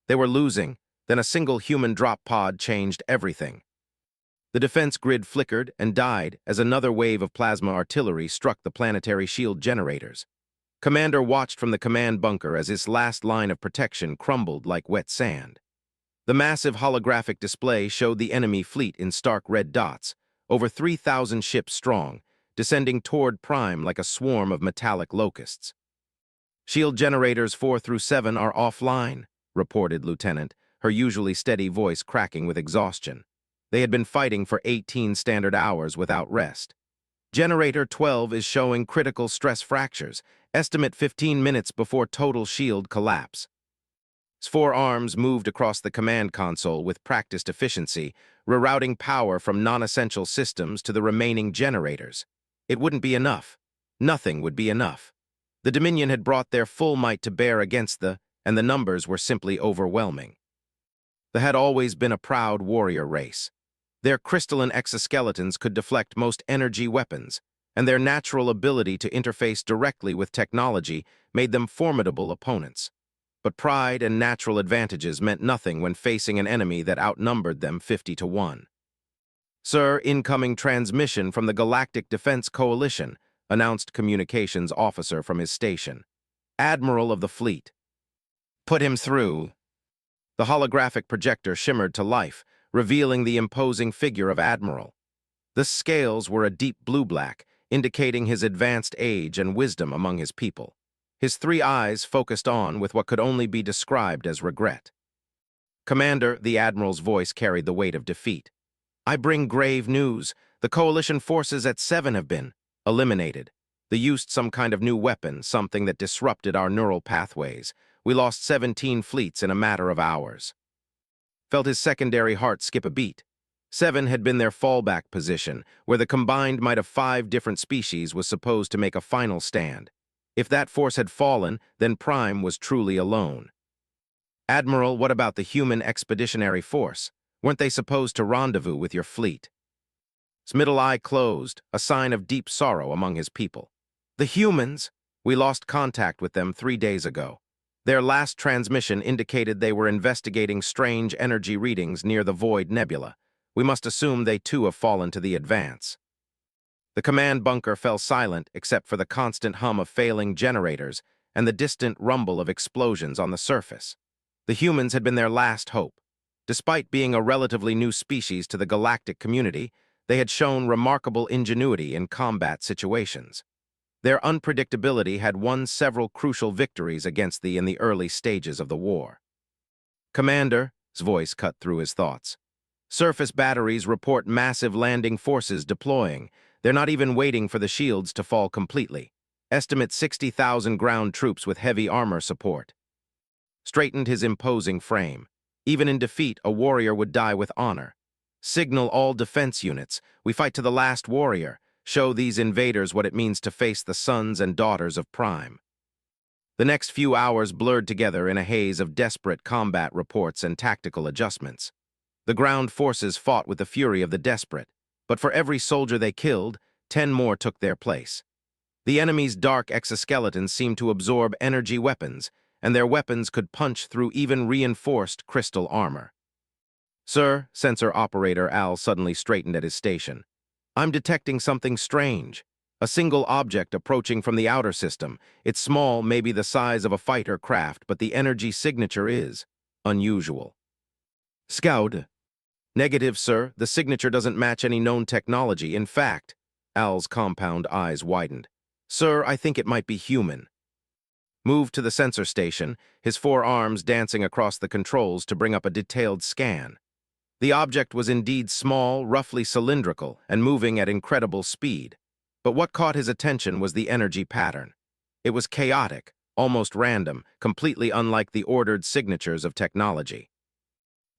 They were losing. Then a single human drop pod changed everything. The defense grid flickered and died as another wave of plasma artillery struck the planetary shield generators. Commander watched from the command bunker as his last line of protection crumbled like wet sand. The massive holographic display showed the enemy fleet in stark red dots, over 3,000 ships strong, descending toward Prime like a swarm of metallic locusts. Shield generators 4 through 7 are offline, reported Lieutenant, her usually steady voice cracking with exhaustion. They had been fighting for 18 standard hours without rest. Generator 12 is showing critical stress fractures, estimate 15 minutes before total shield collapse. His 4 arms moved across the command console with practiced efficiency, rerouting power from non-essential systems to the remaining generators. It wouldn't be enough. Nothing would be enough. The Dominion had brought their full might to bear against and the numbers were simply overwhelming. They had always been a proud warrior race. Their crystalline exoskeletons could deflect most energy weapons, and their natural ability to interface directly with technology made them formidable opponents. But pride and natural advantages meant nothing when facing an enemy that outnumbered them 50-1. "Sir, incoming transmission from the Galactic Defense Coalition," announced communications officer from his station. "Admiral of the fleet." "Put him through." The holographic projector shimmered to life, revealing the imposing figure of Admiral. The scales were a deep blue-black, indicating his advanced age and wisdom among his people. His 3 eyes focused on with what could only be described as regret. "Commander," the Admiral's voice carried the weight of defeat. "I bring grave news. The Coalition forces at 7 have been eliminated. They used some kind of new weapon, something that disrupted our neural pathways. We lost 17 fleets in a matter of hours." Felt his secondary heart skip a beat. 7 had been their fallback position, where the combined might of 5 different species was supposed to make a final stand. If that force had fallen, then Prime was truly alone. "Admiral, what about the human expeditionary force? Weren't they supposed to rendezvous with your fleet?" His middle eye closed, a sign of deep sorrow among his people. "The humans? We lost contact with them 3 days ago. Their last transmission indicated they were investigating strange energy readings near the Void Nebula. We must assume they too have fallen to the advance." The command bunker fell silent except for the constant hum of failing generators and the distant rumble of explosions on the surface. The humans had been their last hope. Despite being a relatively new species to the galactic community, they had shown remarkable ingenuity in combat situations. Their unpredictability had won several crucial victories against in the early stages of the war. "Commander," his voice cut through his thoughts. "Surface batteries report massive landing forces deploying. They're not even waiting for the shields to fall completely. Estimate 60,000 ground troops with heavy armor support." Straightened his imposing frame. Even in defeat, a warrior would die with honor. "Signal all defense units. We fight to the last warrior. Show these invaders what it means to face the sons and daughters of Prime." The next few hours blurred together in a haze of desperate combat reports and tactical adjustments. The ground forces fought with the fury of the desperate, but for every soldier they killed, 10 more took their place. The enemy's dark exoskeletons seemed to absorb energy weapons, and their weapons could punch through even reinforced crystal armor. "Sir," sensor operator Al suddenly straightened at his station. "I'm detecting something strange. A single object approaching from the outer system. It's small, maybe the size of a fighter craft, but the energy signature is unusual." "Scout." "Negative, sir. The signature doesn't match any known technology. In fact," Al's compound eyes widened. "Sir, I think it might be human." Moved to the sensor station, his 4 arms dancing across the controls to bring up a detailed scan. The object was indeed small, roughly cylindrical, and moving at incredible speed. But what caught his attention was the energy pattern. It was chaotic, almost random, completely unlike the ordered signatures of technology.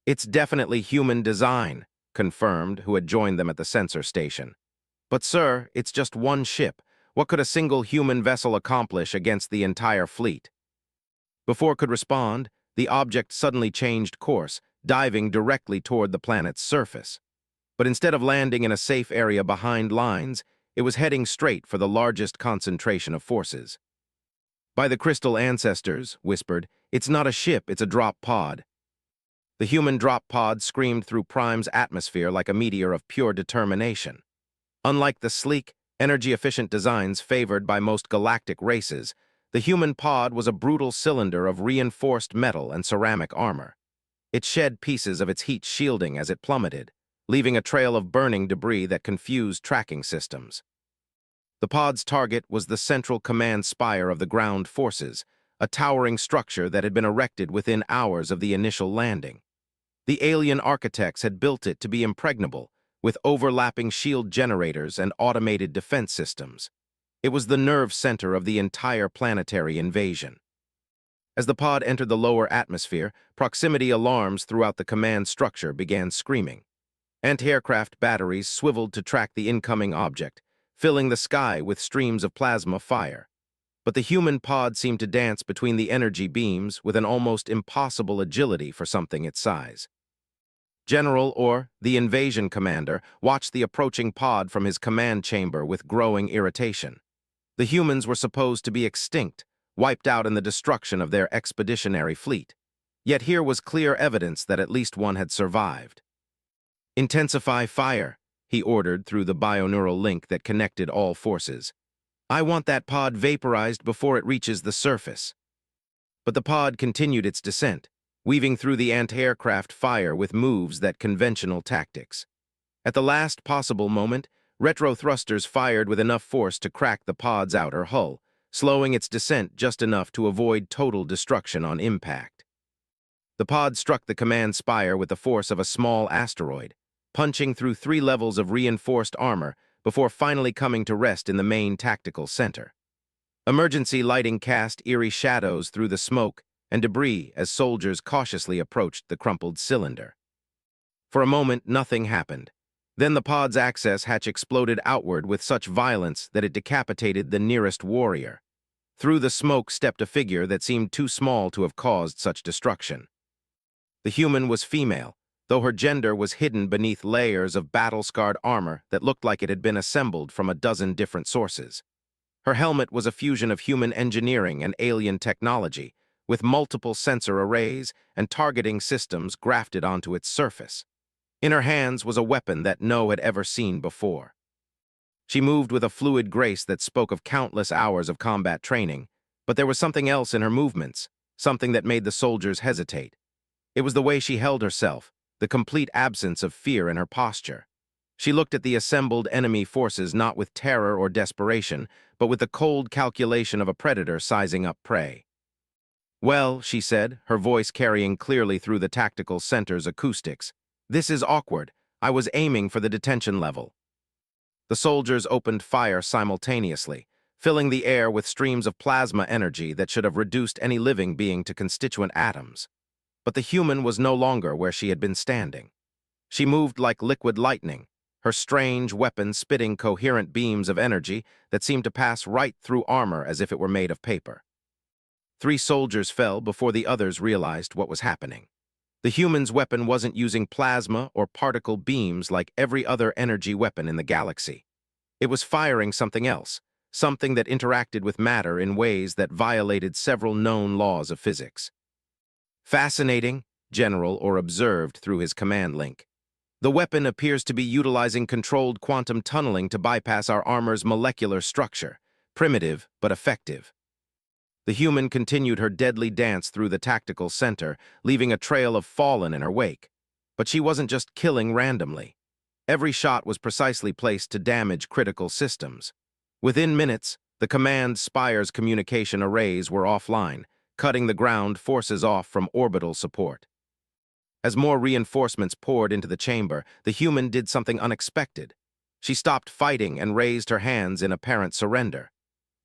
"It's definitely human design," confirmed who had joined them at the sensor station. "But sir, it's just one ship. What could a single human vessel accomplish against the entire fleet?" Before could respond, the object suddenly changed course, diving directly toward the planet's surface. But instead of landing in a safe area behind lines, it was heading straight for the largest concentration of forces. "By the crystal ancestors," whispered, "it's not a ship, it's a drop pod. The human drop pod screamed through Prime's atmosphere like a meteor of pure determination. Unlike the sleek, energy-efficient designs favored by most galactic races, the human pod was a brutal cylinder of reinforced metal and ceramic armor. It shed pieces of its heat shielding as it plummeted, leaving a trail of burning debris that confused tracking systems. The pod's target was the central command spire of the ground forces, a towering structure that had been erected within hours of the initial landing. The alien architects had built it to be impregnable, with overlapping shield generators and automated defense systems. It was the nerve center of the entire planetary invasion. As the pod entered the lower atmosphere, proximity alarms throughout the command structure began screaming. Anti-aircraft batteries swiveled to track the incoming object, filling the sky with streams of plasma fire. But the human pod seemed to dance between the energy beams with an almost impossible agility for something its size. General, or the invasion commander, watched the approaching pod from his command chamber with growing irritation. The humans were supposed to be extinct, wiped out in the destruction of their expeditionary fleet. Yet here was clear evidence that at least one had survived. "Intensify fire," he ordered through the bioneural link that connected all forces. "I want that pod vaporized before it reaches the surface." But the pod continued its descent, weaving through the anti-aircraft fire with moves that conventional tactics. At the last possible moment, retro thrusters fired with enough force to crack the pod's outer hull, slowing its descent just enough to avoid total destruction on impact. The pod struck the command spire with the force of a small asteroid, punching through 3 levels of reinforced armor before finally coming to rest in the main tactical center. Emergency lighting cast eerie shadows through the smoke and debris as soldiers cautiously approached the crumpled cylinder. For a moment, nothing happened. Then the pod's access hatch exploded outward with such violence that it decapitated the nearest warrior. Through the smoke stepped a figure that seemed too small to have caused such destruction. The human was female, though her gender was hidden beneath layers of battle-scarred armor that looked like it had been assembled from a dozen different sources. Her helmet was a fusion of human engineering and alien technology, with multiple sensor arrays and targeting systems grafted onto its surface. In her hands was a weapon that no had ever seen before. She moved with a fluid grace that spoke of countless hours of combat training, but there was something else in her movements, something that made the soldiers hesitate. It was the way she held herself, the complete absence of fear in her posture. She looked at the assembled enemy forces not with terror or desperation, but with the cold calculation of a predator sizing up prey. "Well," she said, her voice carrying clearly through the tactical center's acoustics, "this is awkward. I was aiming for the detention level." The soldiers opened fire simultaneously, filling the air with streams of plasma energy that should have reduced any living being to constituent atoms. But the human was no longer where she had been standing. She moved like liquid lightning, her strange weapon spitting coherent beams of energy that seemed to pass right through armor as if it were made of paper. 3 soldiers fell before the others realized what was happening. The human's weapon wasn't using plasma or particle beams like every other energy weapon in the galaxy. It was firing something else, something that interacted with matter in ways that violated several known laws of physics. "Fascinating," General or observed through his command link. "The weapon appears to be utilizing controlled quantum tunneling to bypass our armor's molecular structure. Primitive, but effective." The human continued her deadly dance through the tactical center, leaving a trail of fallen in her wake. But she wasn't just killing randomly. Every shot was precisely placed to damage critical systems. Within minutes, the command spire's communication arrays were offline, cutting the ground forces off from orbital support. As more reinforcements poured into the chamber, the human did something unexpected. She stopped fighting and raised her hands in apparent surrender.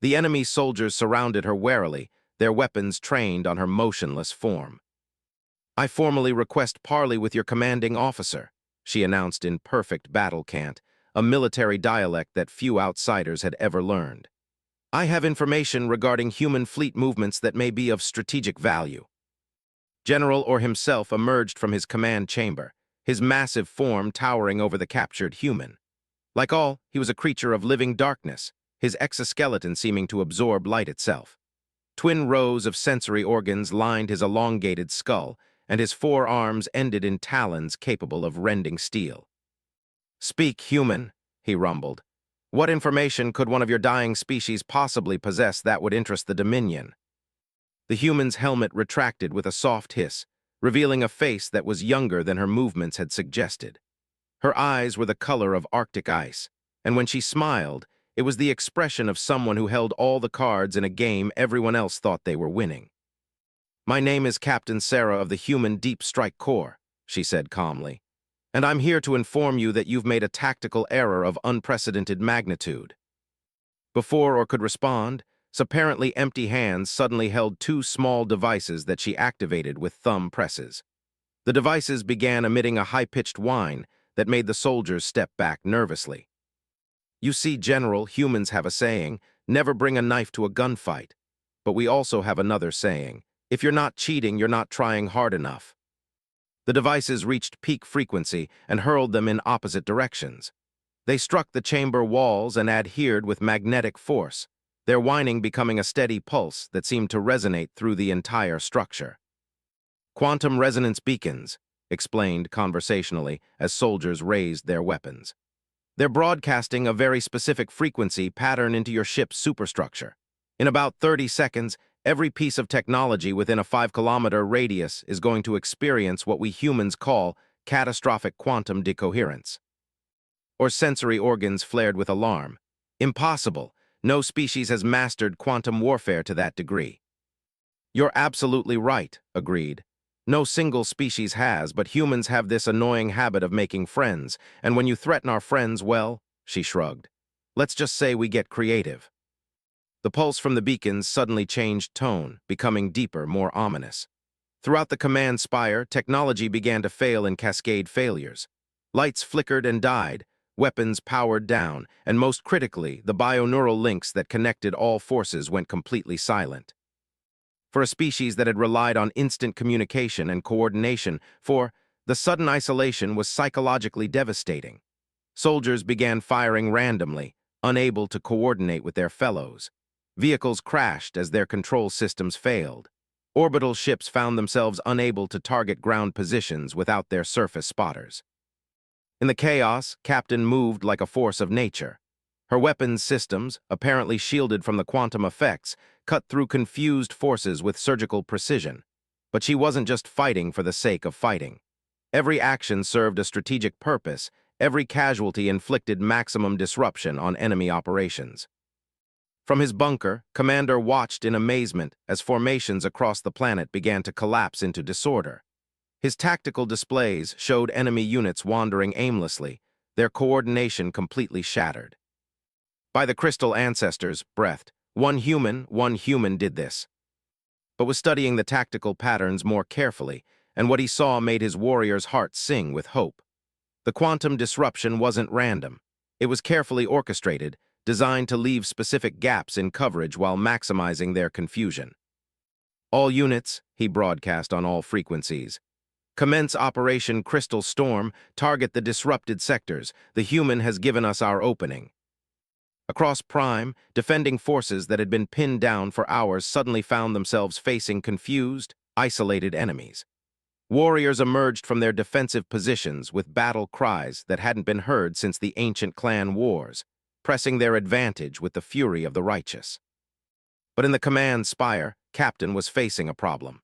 The enemy soldiers surrounded her warily, their weapons trained on her motionless form. "I formally request parley with your commanding officer," she announced in perfect battle cant, a military dialect that few outsiders had ever learned. "I have information regarding human fleet movements that may be of strategic value." General Orr himself emerged from his command chamber, his massive form towering over the captured human. Like all, he was a creature of living darkness, his exoskeleton seeming to absorb light itself. Twin rows of sensory organs lined his elongated skull, and his forearms ended in talons capable of rending steel. "Speak, human," he rumbled. "What information could one of your dying species possibly possess that would interest the Dominion?" The human's helmet retracted with a soft hiss, revealing a face that was younger than her movements had suggested. Her eyes were the color of Arctic ice, and when she smiled, it was the expression of someone who held all the cards in a game everyone else thought they were winning. "My name is Captain Sarah of the Human Deep Strike Corps," she said calmly, "and I'm here to inform you that you've made a tactical error of unprecedented magnitude." Before or could respond, apparently empty hands suddenly held two small devices that she activated with thumb presses. The devices began emitting a high-pitched whine that made the soldiers step back nervously. "You see, General, humans have a saying, never bring a knife to a gunfight. But we also have another saying, if you're not cheating, you're not trying hard enough." The devices reached peak frequency and hurled them in opposite directions. They struck the chamber walls and adhered with magnetic force, their whining becoming a steady pulse that seemed to resonate through the entire structure. "Quantum resonance beacons," explained conversationally as soldiers raised their weapons. "They're broadcasting a very specific frequency pattern into your ship's superstructure. In about 30 seconds, every piece of technology within a 5-kilometer radius is going to experience what we humans call catastrophic quantum decoherence." Or sensory organs flared with alarm. "Impossible. No species has mastered quantum warfare to that degree." "You're absolutely right," agreed. "No single species has, but humans have this annoying habit of making friends, and when you threaten our friends, well," she shrugged, "let's just say we get creative." The pulse from the beacons suddenly changed tone, becoming deeper, more ominous. Throughout the command spire, technology began to fail in cascade failures. Lights flickered and died, weapons powered down, and most critically, the bioneural links that connected all forces went completely silent. For a species that had relied on instant communication and coordination, the sudden isolation was psychologically devastating. Soldiers began firing randomly, unable to coordinate with their fellows. Vehicles crashed as their control systems failed. Orbital ships found themselves unable to target ground positions without their surface spotters. In the chaos, Captain moved like a force of nature. Her weapons systems, apparently shielded from the quantum effects, cut through confused forces with surgical precision. But she wasn't just fighting for the sake of fighting. Every action served a strategic purpose, every casualty inflicted maximum disruption on enemy operations. From his bunker, Commander watched in amazement as formations across the planet began to collapse into disorder. His tactical displays showed enemy units wandering aimlessly, their coordination completely shattered. "By the crystal ancestors," breathed, one human did this." But was studying the tactical patterns more carefully, and what he saw made his warrior's heart sing with hope. The quantum disruption wasn't random. It was carefully orchestrated, designed to leave specific gaps in coverage while maximizing their confusion. "All units," he broadcast on all frequencies, "commence Operation Crystal Storm, target the disrupted sectors. The human has given us our opening." Across Prime, defending forces that had been pinned down for hours suddenly found themselves facing confused, isolated enemies. Warriors emerged from their defensive positions with battle cries that hadn't been heard since the ancient clan wars, pressing their advantage with the fury of the righteous. But in the command spire, Captain was facing a problem.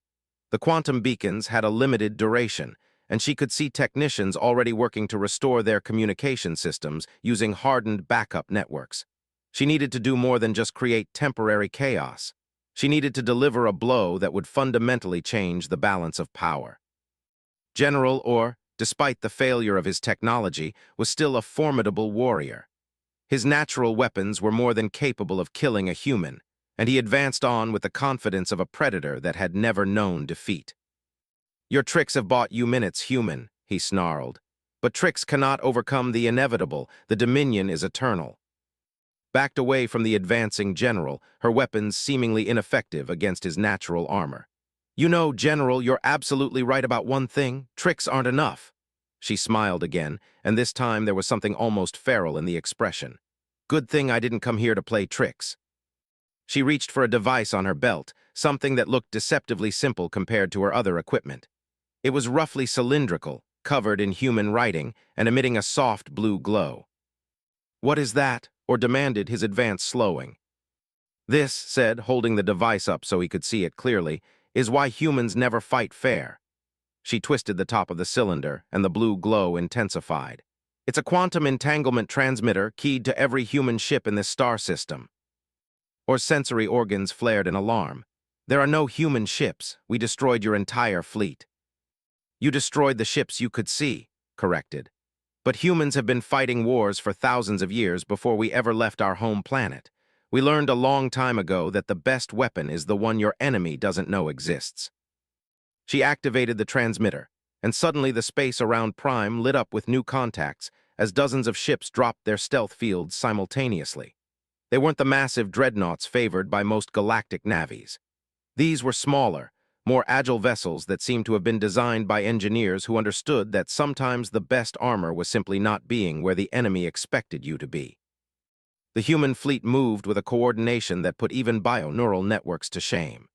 The quantum beacons had a limited duration, and she could see technicians already working to restore their communication systems using hardened backup networks. She needed to do more than just create temporary chaos. She needed to deliver a blow that would fundamentally change the balance of power. General Orr, despite the failure of his technology, was still a formidable warrior. His natural weapons were more than capable of killing a human, and he advanced on with the confidence of a predator that had never known defeat. "Your tricks have bought you minutes, human," he snarled. "But tricks cannot overcome the inevitable. The Dominion is eternal." Backed away from the advancing general, her weapons seemingly ineffective against his natural armor. "You know, General, you're absolutely right about one thing. Tricks aren't enough." She smiled again, and this time there was something almost feral in the expression. "Good thing I didn't come here to play tricks." She reached for a device on her belt, something that looked deceptively simple compared to her other equipment. It was roughly cylindrical, covered in human writing, and emitting a soft blue glow. "What is that?" Or demanded, his advance slowing. "This," said, holding the device up so he could see it clearly, "is why humans never fight fair." She twisted the top of the cylinder, and the blue glow intensified. "It's a quantum entanglement transmitter keyed to every human ship in this star system." Or's sensory organs flared in alarm. "There are no human ships. We destroyed your entire fleet." "You destroyed the ships you could see," corrected. "But humans have been fighting wars for thousands of years before we ever left our home planet. We learned a long time ago that the best weapon is the one your enemy doesn't know exists." She activated the transmitter, and suddenly the space around Prime lit up with new contacts as dozens of ships dropped their stealth fields simultaneously. They weren't the massive dreadnoughts favored by most galactic navies. These were smaller, more agile vessels that seemed to have been designed by engineers who understood that sometimes the best armor was simply not being where the enemy expected you to be. The human fleet moved with a coordination that put even bio-neural networks to shame.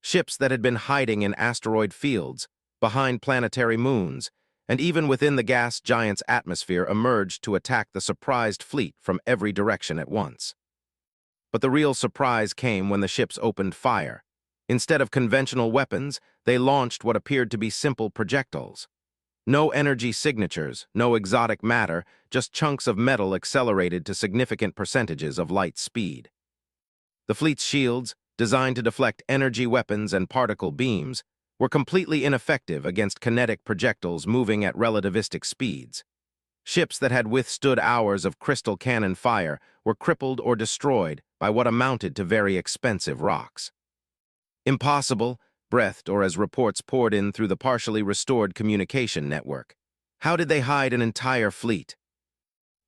Ships that had been hiding in asteroid fields, behind planetary moons, and even within the gas giant's atmosphere emerged to attack the surprised fleet from every direction at once. But the real surprise came when the ships opened fire. Instead of conventional weapons, they launched what appeared to be simple projectiles. No energy signatures, no exotic matter, just chunks of metal accelerated to significant percentages of light speed. The fleet's shields, designed to deflect energy weapons and particle beams, were completely ineffective against kinetic projectiles moving at relativistic speeds. Ships that had withstood hours of crystal cannon fire were crippled or destroyed by what amounted to very expensive rocks. "Impossible," breathed, or as reports poured in through the partially restored communication network. "How did they hide an entire fleet?"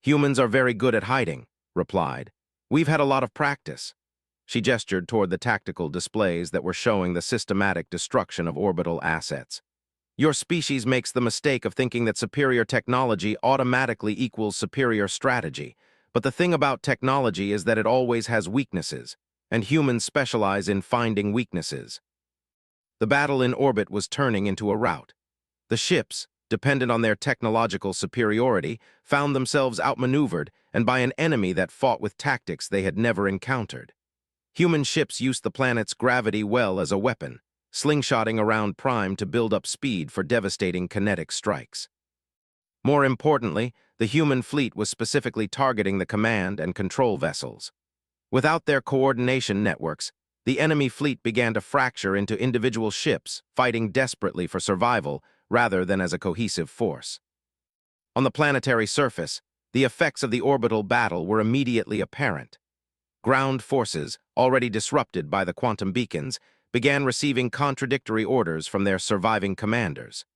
"Humans are very good at hiding," replied. "We've had a lot of practice." She gestured toward the tactical displays that were showing the systematic destruction of orbital assets. "Your species makes the mistake of thinking that superior technology automatically equals superior strategy. But the thing about technology is that it always has weaknesses, and humans specialize in finding weaknesses." The battle in orbit was turning into a rout. The ships, dependent on their technological superiority, found themselves outmaneuvered and by an enemy that fought with tactics they had never encountered. Human ships used the planet's gravity well as a weapon, slingshotting around Prime to build up speed for devastating kinetic strikes. More importantly, the human fleet was specifically targeting the command and control vessels. Without their coordination networks, the enemy fleet began to fracture into individual ships, fighting desperately for survival rather than as a cohesive force. On the planetary surface, the effects of the orbital battle were immediately apparent. Ground forces, already disrupted by the quantum beacons, began receiving contradictory orders from their surviving commanders.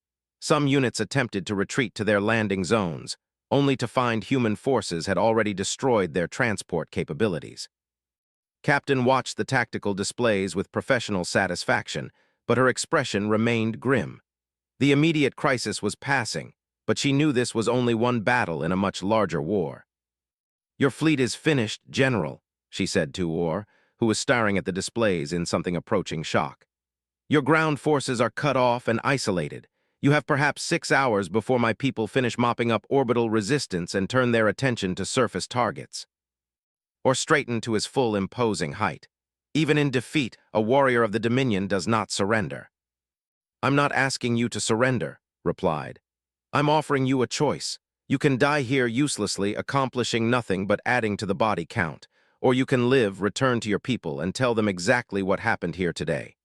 Some units attempted to retreat to their landing zones, only to find human forces had already destroyed their transport capabilities. Captain watched the tactical displays with professional satisfaction, but her expression remained grim. The immediate crisis was passing, but she knew this was only one battle in a much larger war. "Your fleet is finished, General," she said to Or, who was staring at the displays in something approaching shock. "Your ground forces are cut off and isolated. You have perhaps 6 hours before my people finish mopping up orbital resistance and turn their attention to surface targets." Or straightened to his full imposing height. "Even in defeat, a warrior of the Dominion does not surrender." "I'm not asking you to surrender," replied. "I'm offering you a choice. You can die here uselessly, accomplishing nothing but adding to the body count, or you can live, return to your people, and tell them exactly what happened here today."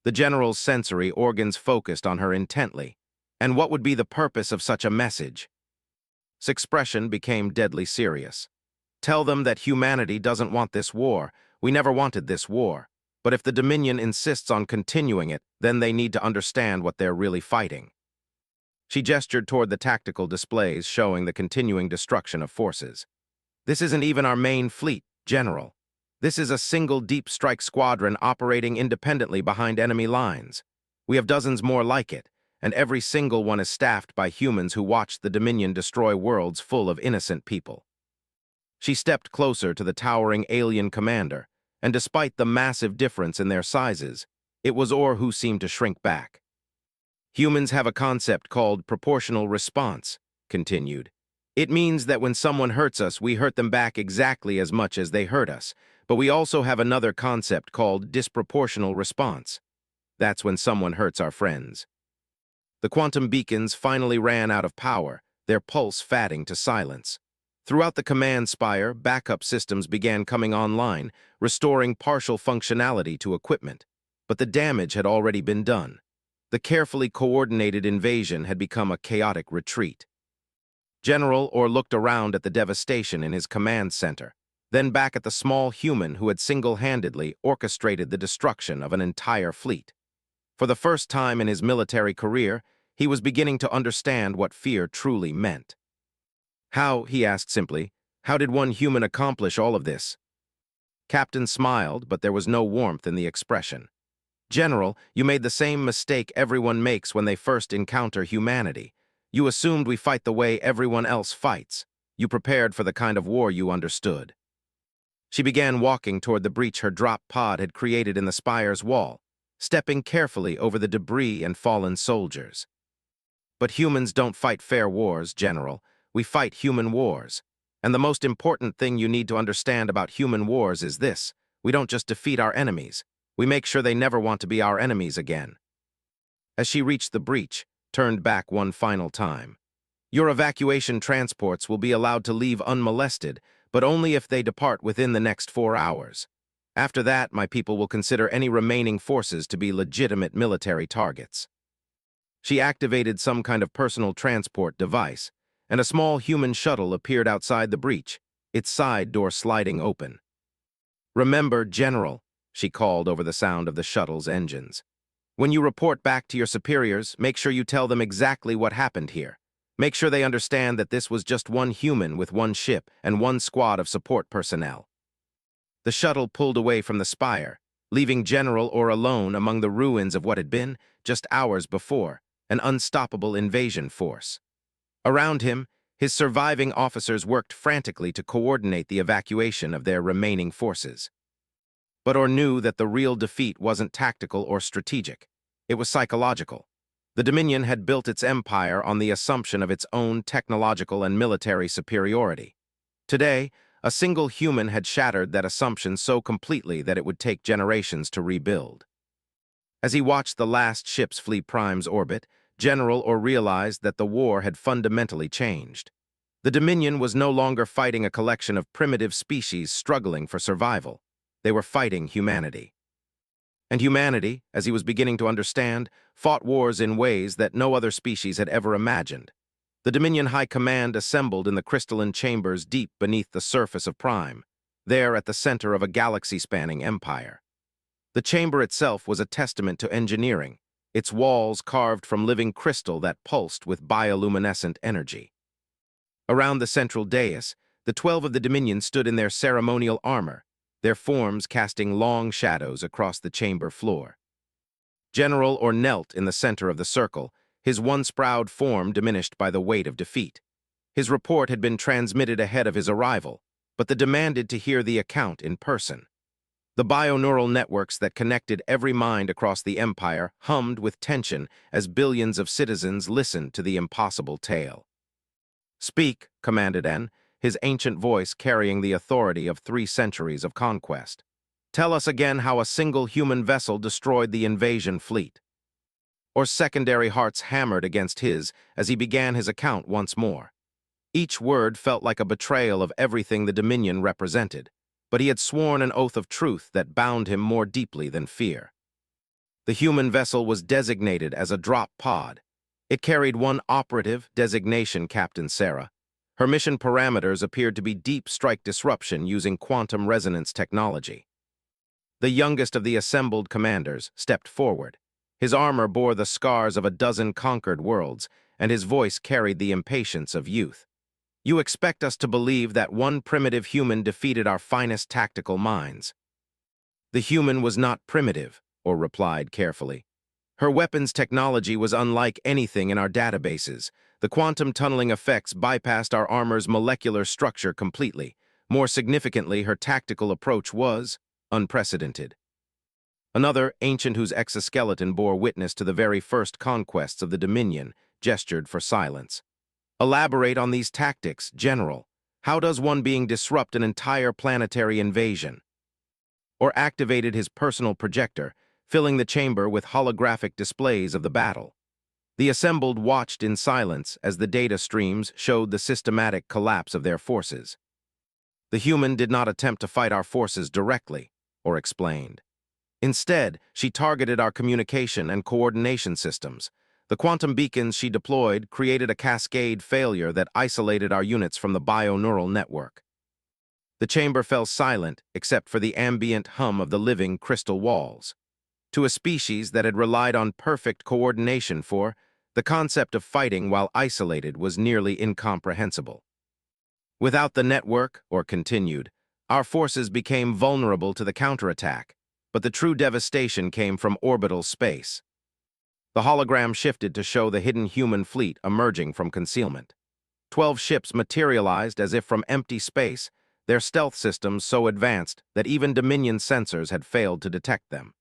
The general's sensory organs focused on her intently. And what would be the purpose of such a message? His expression became deadly serious. "Tell them that humanity doesn't want this war. We never wanted this war. But if the Dominion insists on continuing it, then they need to understand what they're really fighting." She gestured toward the tactical displays showing the continuing destruction of forces. "This isn't even our main fleet, General. This is a single deep strike squadron operating independently behind enemy lines. We have dozens more like it, and every single one is staffed by humans who watched the Dominion destroy worlds full of innocent people." She stepped closer to the towering alien commander, and despite the massive difference in their sizes, it was Or who seemed to shrink back. Humans have a concept called proportional response, continued. It means that when someone hurts us, we hurt them back exactly as much as they hurt us. But we also have another concept called disproportional response. That's when someone hurts our friends. The quantum beacons finally ran out of power, their pulse fatting to silence. Throughout the command spire, backup systems began coming online, restoring partial functionality to equipment. But the damage had already been done. The carefully coordinated invasion had become a chaotic retreat. General Orr looked around at the devastation in his command center, then back at the small human who had single-handedly orchestrated the destruction of an entire fleet. For the first time in his military career, he was beginning to understand what fear truly meant. How, he asked simply, how did one human accomplish all of this? Captain smiled, but there was no warmth in the expression. General, you made the same mistake everyone makes when they first encounter humanity. You assumed we fight the way everyone else fights. You prepared for the kind of war you understood. She began walking toward the breach her drop pod had created in the spire's wall, stepping carefully over the debris and fallen soldiers. But humans don't fight fair wars, General. We fight human wars. And the most important thing you need to understand about human wars is this: we don't just defeat our enemies. We make sure they never want to be our enemies again. As she reached the breach, turned back one final time. Your evacuation transports will be allowed to leave unmolested, but only if they depart within the next 4 hours. After that, my people will consider any remaining forces to be legitimate military targets. She activated some kind of personal transport device, and a small human shuttle appeared outside the breach, its side door sliding open. Remember, General, she called over the sound of the shuttle's engines. When you report back to your superiors, make sure you tell them exactly what happened here. Make sure they understand that this was just one human with one ship and one squad of support personnel. The shuttle pulled away from the spire, leaving General Orr alone among the ruins of what had been, just hours before, an unstoppable invasion force. Around him, his surviving officers worked frantically to coordinate the evacuation of their remaining forces. But Orr knew that the real defeat wasn't tactical or strategic. It was psychological. The Dominion had built its empire on the assumption of its own technological and military superiority. Today, a single human had shattered that assumption so completely that it would take generations to rebuild. As he watched the last ships flee Prime's orbit, General Orr realized that the war had fundamentally changed. The Dominion was no longer fighting a collection of primitive species struggling for survival. They were fighting humanity. And humanity, as he was beginning to understand, fought wars in ways that no other species had ever imagined. The Dominion High Command assembled in the crystalline chambers deep beneath the surface of Prime, there at the center of a galaxy-spanning empire. The chamber itself was a testament to engineering, its walls carved from living crystal that pulsed with bioluminescent energy. Around the central dais, the 12 of the Dominion stood in their ceremonial armor, their forms casting long shadows across the chamber floor. General Orr knelt in the center of the circle, his once proud form diminished by the weight of defeat. His report had been transmitted ahead of his arrival, but they demanded to hear the account in person. The bioneural networks that connected every mind across the empire hummed with tension as billions of citizens listened to the impossible tale. "Speak," commanded N, his ancient voice carrying the authority of 3 centuries of conquest. "Tell us again how a single human vessel destroyed the invasion fleet." Orr's secondary hearts hammered against his as he began his account once more. Each word felt like a betrayal of everything the Dominion represented, but he had sworn an oath of truth that bound him more deeply than fear. The human vessel was designated as a drop pod. It carried one operative designation, Captain Sarah. Her mission parameters appeared to be deep strike disruption using quantum resonance technology. The youngest of the assembled commanders stepped forward. His armor bore the scars of a dozen conquered worlds, and his voice carried the impatience of youth. "You expect us to believe that one primitive human defeated our finest tactical minds." "The human was not primitive," Orr replied carefully. "Her weapons technology was unlike anything in our databases. The quantum tunneling effects bypassed our armor's molecular structure completely. More significantly, her tactical approach was unprecedented." Another, ancient whose exoskeleton bore witness to the very first conquests of the Dominion, gestured for silence. Elaborate on these tactics, General. How does one being disrupt an entire planetary invasion? Or activated his personal projector, filling the chamber with holographic displays of the battle. The assembled watched in silence as the data streams showed the systematic collapse of their forces. The human did not attempt to fight our forces directly, or explained. Instead, she targeted our communication and coordination systems. The quantum beacons she deployed created a cascade failure that isolated our units from the bioneural network. The chamber fell silent except for the ambient hum of the living crystal walls. To a species that had relied on perfect coordination the concept of fighting while isolated was nearly incomprehensible. Without the network, or continued, our forces became vulnerable to the counterattack, but the true devastation came from orbital space. The hologram shifted to show the hidden human fleet emerging from concealment. 12 ships materialized as if from empty space, their stealth systems so advanced that even Dominion sensors had failed to detect them.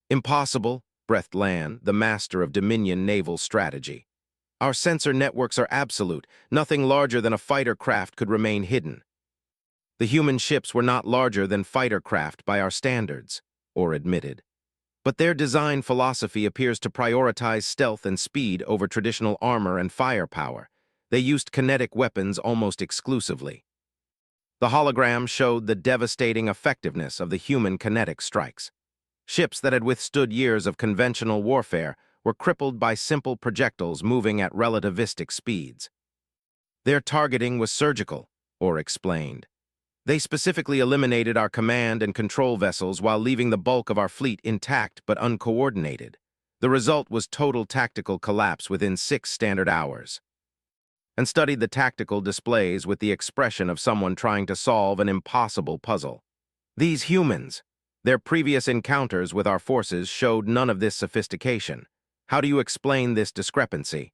Impossible, breathed Lan, the master of Dominion naval strategy. Our sensor networks are absolute. Nothing larger than a fighter craft could remain hidden. The human ships were not larger than fighter craft by our standards, Orr admitted. But their design philosophy appears to prioritize stealth and speed over traditional armor and firepower. They used kinetic weapons almost exclusively. The hologram showed the devastating effectiveness of the human kinetic strikes. Ships that had withstood years of conventional warfare were crippled by simple projectiles moving at relativistic speeds. Their targeting was surgical, Orr explained. They specifically eliminated our command and control vessels while leaving the bulk of our fleet intact but uncoordinated. The result was total tactical collapse within 6 standard hours. And studied the tactical displays with the expression of someone trying to solve an impossible puzzle. These humans, their previous encounters with our forces showed none of this sophistication. How do you explain this discrepancy?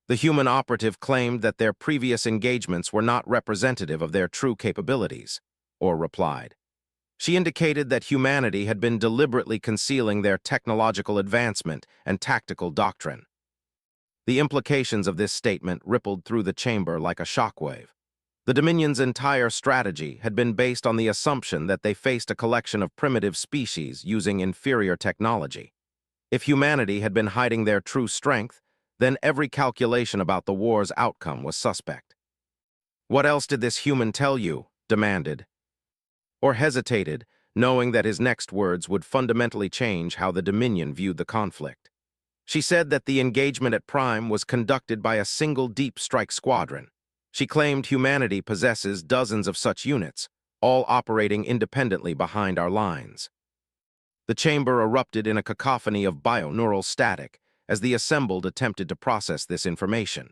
The human operative claimed that their previous engagements were not representative of their true capabilities, Orr replied. She indicated that humanity had been deliberately concealing their technological advancement and tactical doctrine. The implications of this statement rippled through the chamber like a shockwave. The Dominion's entire strategy had been based on the assumption that they faced a collection of primitive species using inferior technology. If humanity had been hiding their true strength, then every calculation about the war's outcome was suspect. What else did this human tell you? Demanded. Or hesitated, knowing that his next words would fundamentally change how the Dominion viewed the conflict. She said that the engagement at Prime was conducted by a single deep strike squadron. She claimed humanity possesses dozens of such units, all operating independently behind our lines. The chamber erupted in a cacophony of bioneural static as the assembled attempted to process this information.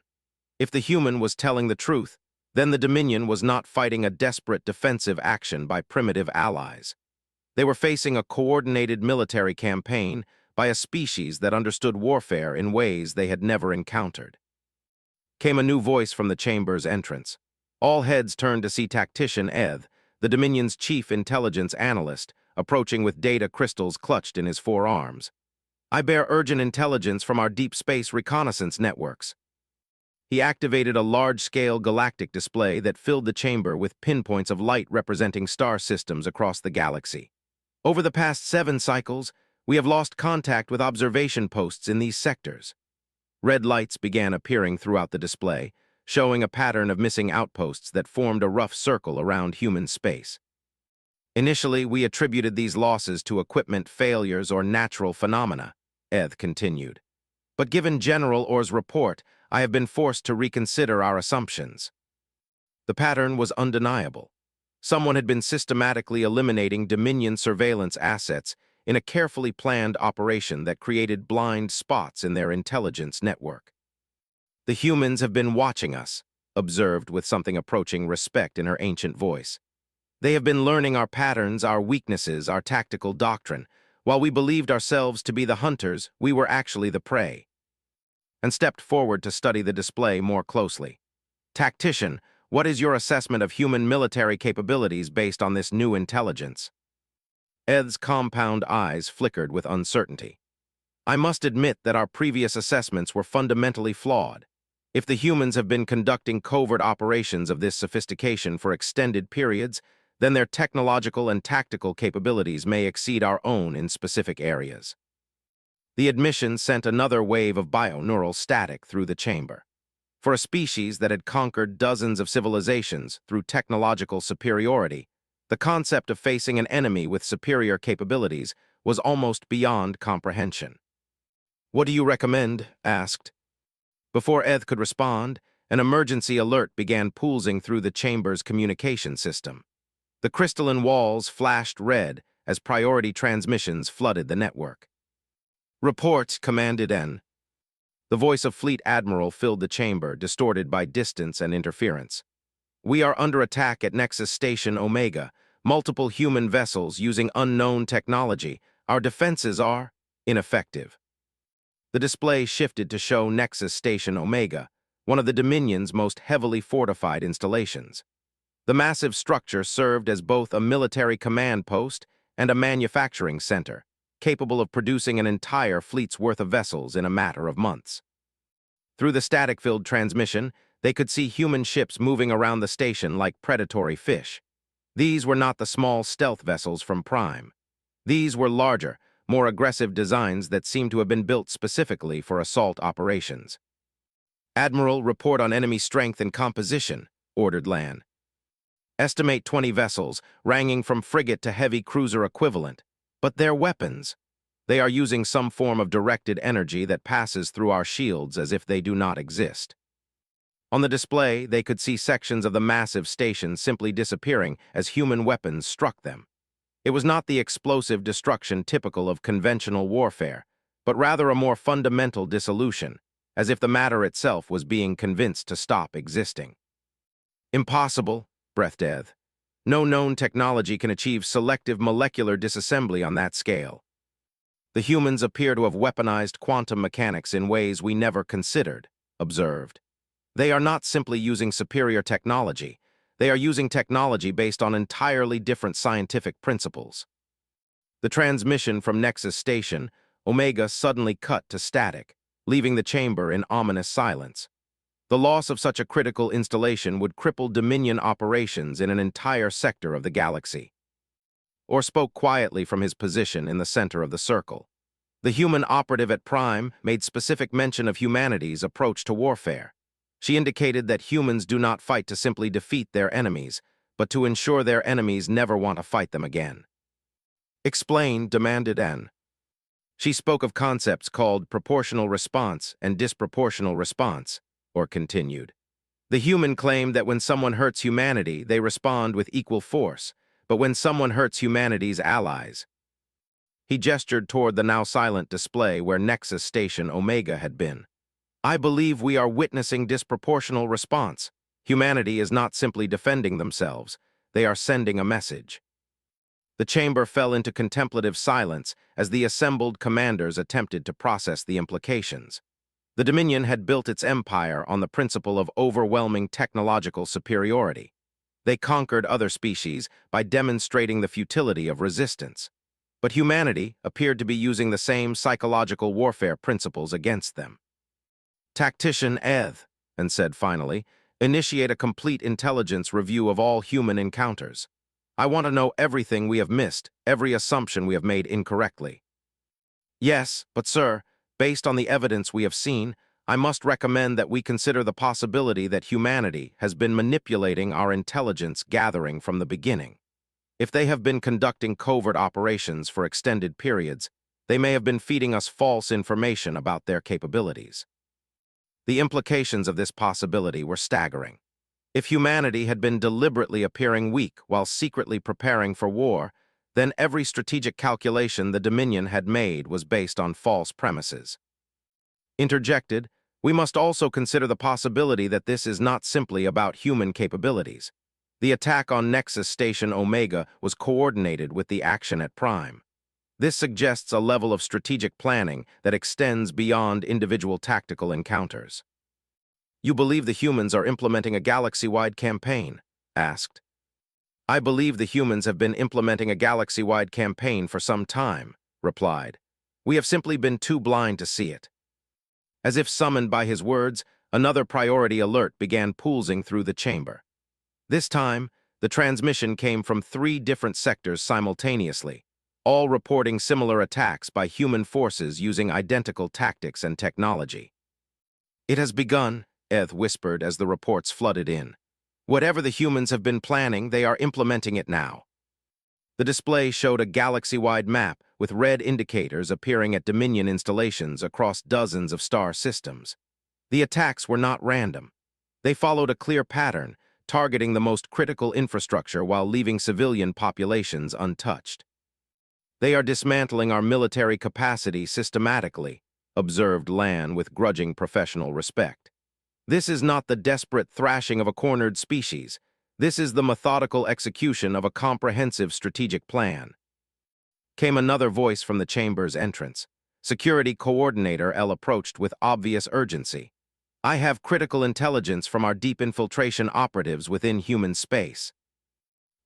If the human was telling the truth, then the Dominion was not fighting a desperate defensive action by primitive allies. They were facing a coordinated military campaign by a species that understood warfare in ways they had never encountered. Came a new voice from the chamber's entrance. All heads turned to see Tactician Eth, the Dominion's chief intelligence analyst, approaching with data crystals clutched in his forearms. I bear urgent intelligence from our deep space reconnaissance networks. He activated a large-scale galactic display that filled the chamber with pinpoints of light representing star systems across the galaxy. Over the past 7 cycles, we have lost contact with observation posts in these sectors. Red lights began appearing throughout the display, showing a pattern of missing outposts that formed a rough circle around human space. Initially, we attributed these losses to equipment failures or natural phenomena, Eth continued. But given General Orr's report, I have been forced to reconsider our assumptions. The pattern was undeniable. Someone had been systematically eliminating Dominion surveillance assets in a carefully planned operation that created blind spots in their intelligence network. The humans have been watching us, observed with something approaching respect in her ancient voice. They have been learning our patterns, our weaknesses, our tactical doctrine. While we believed ourselves to be the hunters, we were actually the prey. And stepped forward to study the display more closely. Tactician, what is your assessment of human military capabilities based on this new intelligence? Ed's compound eyes flickered with uncertainty. I must admit that our previous assessments were fundamentally flawed. If the humans have been conducting covert operations of this sophistication for extended periods, then their technological and tactical capabilities may exceed our own in specific areas. The admission sent another wave of bioneural static through the chamber. For a species that had conquered dozens of civilizations through technological superiority, the concept of facing an enemy with superior capabilities was almost beyond comprehension. "What do you recommend?" asked. Before Eth could respond, an emergency alert began pulsing through the chamber's communication system. The crystalline walls flashed red as priority transmissions flooded the network. "Report," commanded N. The voice of Fleet Admiral filled the chamber, distorted by distance and interference. "We are under attack at Nexus Station Omega. Multiple human vessels using unknown technology. Our defenses are ineffective." The display shifted to show Nexus Station Omega, one of the Dominion's most heavily fortified installations. The massive structure served as both a military command post and a manufacturing center, capable of producing an entire fleet's worth of vessels in a matter of months. Through the static-filled transmission, they could see human ships moving around the station like predatory fish. These were not the small stealth vessels from Prime. These were larger, more aggressive designs that seemed to have been built specifically for assault operations. "Admiral, report on enemy strength and composition," ordered Lan. "Estimate 20 vessels, ranging from frigate to heavy cruiser equivalent. But their weapons. They are using some form of directed energy that passes through our shields as if they do not exist." On the display, they could see sections of the massive station simply disappearing as human weapons struck them. It was not the explosive destruction typical of conventional warfare, but rather a more fundamental dissolution, as if the matter itself was being convinced to stop existing. "Impossible," breathed Eth. "No known technology can achieve selective molecular disassembly on that scale. The humans appear to have weaponized quantum mechanics in ways we never considered," observed. "They are not simply using superior technology. They are using technology based on entirely different scientific principles." The transmission from Nexus Station, Omega, suddenly cut to static, leaving the chamber in ominous silence. The loss of such a critical installation would cripple Dominion operations in an entire sector of the galaxy. Or spoke quietly from his position in the center of the circle. The human operative at Prime made specific mention of humanity's approach to warfare. She indicated that humans do not fight to simply defeat their enemies, but to ensure their enemies never want to fight them again. "Explain," demanded N. She spoke of concepts called proportional response and disproportional response, or continued. "The human claimed that when someone hurts humanity, they respond with equal force, but when someone hurts humanity's allies." He gestured toward the now silent display where Nexus Station Omega had been. "I believe we are witnessing disproportional response. Humanity is not simply defending themselves. They are sending a message." The chamber fell into contemplative silence as the assembled commanders attempted to process the implications. The Dominion had built its empire on the principle of overwhelming technological superiority. They conquered other species by demonstrating the futility of resistance. But humanity appeared to be using the same psychological warfare principles against them. "Tactician Eth," and said finally, "initiate a complete intelligence review of all human encounters. I want to know everything we have missed, every assumption we have made incorrectly." "Yes, but sir, based on the evidence we have seen, I must recommend that we consider the possibility that humanity has been manipulating our intelligence gathering from the beginning. If they have been conducting covert operations for extended periods, they may have been feeding us false information about their capabilities." The implications of this possibility were staggering. If humanity had been deliberately appearing weak while secretly preparing for war, then every strategic calculation the Dominion had made was based on false premises. Interjected, we must also consider the possibility that this is not simply about human capabilities. The attack on Nexus Station Omega was coordinated with the action at Prime. This suggests a level of strategic planning that extends beyond individual tactical encounters. "You believe the humans are implementing a galaxy-wide campaign?" asked. I believe the humans have been implementing a galaxy-wide campaign for some time, replied. We have simply been too blind to see it. As if summoned by his words, another priority alert began pulsing through the chamber. This time, the transmission came from 3 different sectors simultaneously, all reporting similar attacks by human forces using identical tactics and technology. It has begun, Eth whispered as the reports flooded in. Whatever the humans have been planning, they are implementing it now. The display showed a galaxy-wide map with red indicators appearing at Dominion installations across dozens of star systems. The attacks were not random. They followed a clear pattern, targeting the most critical infrastructure while leaving civilian populations untouched. They are dismantling our military capacity systematically, observed Lan with grudging professional respect. This is not the desperate thrashing of a cornered species. This is the methodical execution of a comprehensive strategic plan. Came another voice from the chamber's entrance. Security Coordinator L approached with obvious urgency. I have critical intelligence from our deep infiltration operatives within human space.